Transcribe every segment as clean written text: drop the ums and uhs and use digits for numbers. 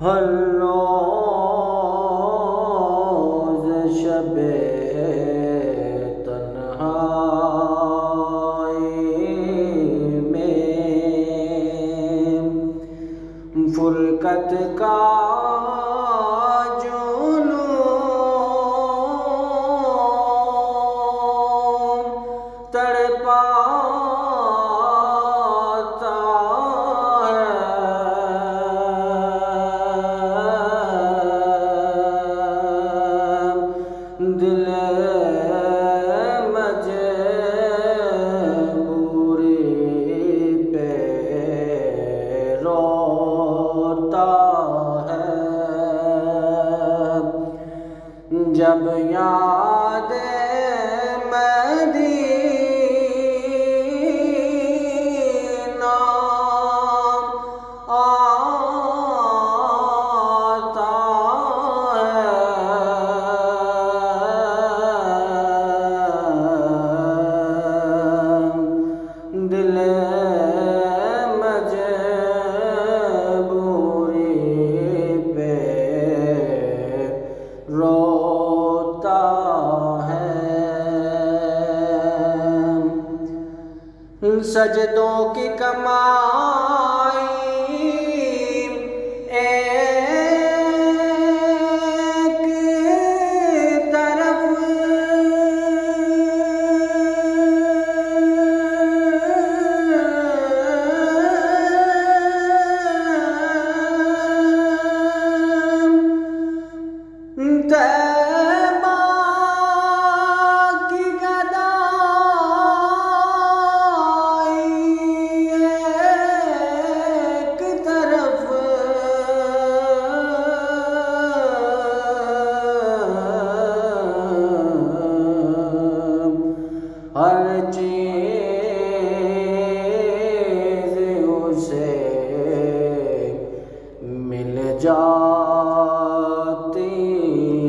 हर रोज़ शबे तन्हाई में फुरकत का जुनून तड़पाता दिल मजबूरी पे रोता है जब याद मदीना आता दिल मजबूरी पे रोता है। सजदों की कमाई एक तरफ तैबा की गदाई एक तरफ हर चीज़ उसे मिल जाती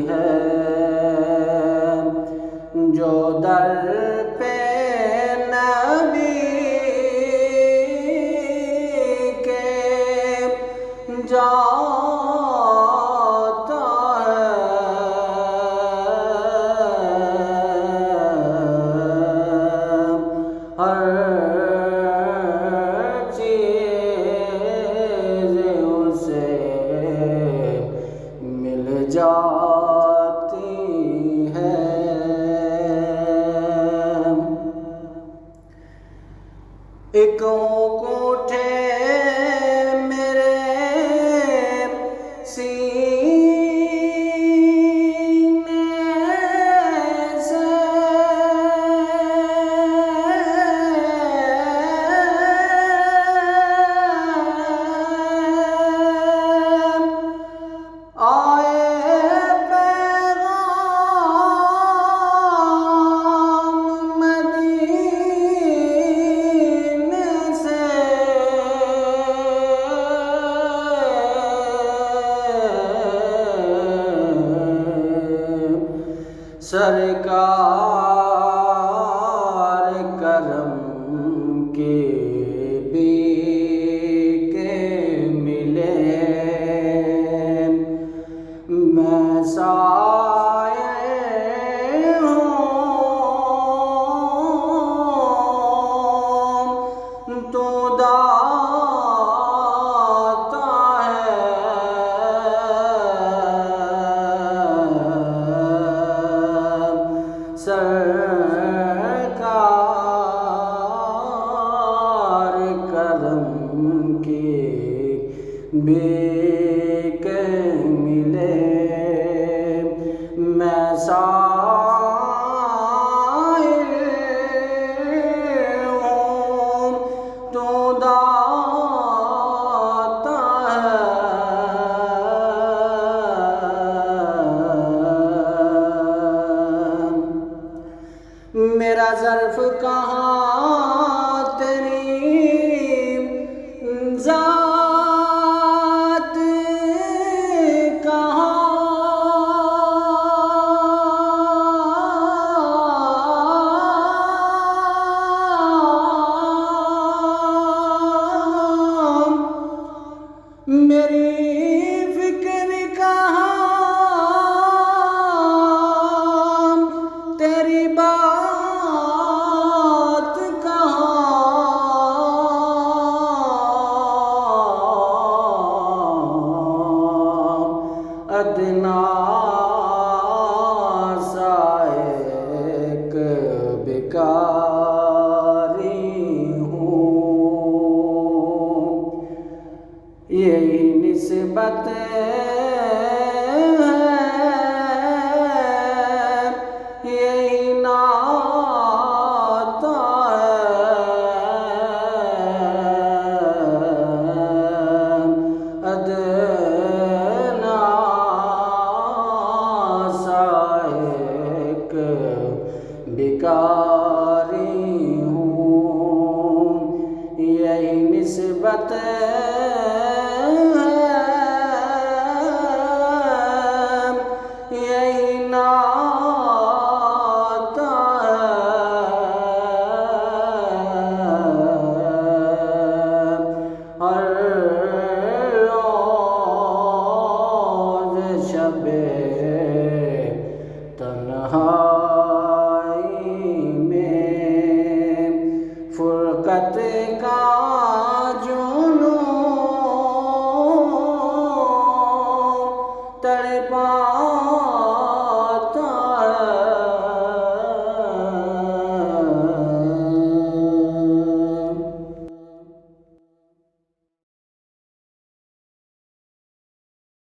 है जो दर पे नबी के जाता है हर चीज़ उसे मिल जाती है। एक कोठे मेरे सीने से आए पैगाम मदीने से सरकार करम के बीके मिले मैं साए हूँ तो दाता है सरकार निस्बत यही नाता है। हर रोज़ शबे तन्हाई में फुरकत का जुनून तड़पा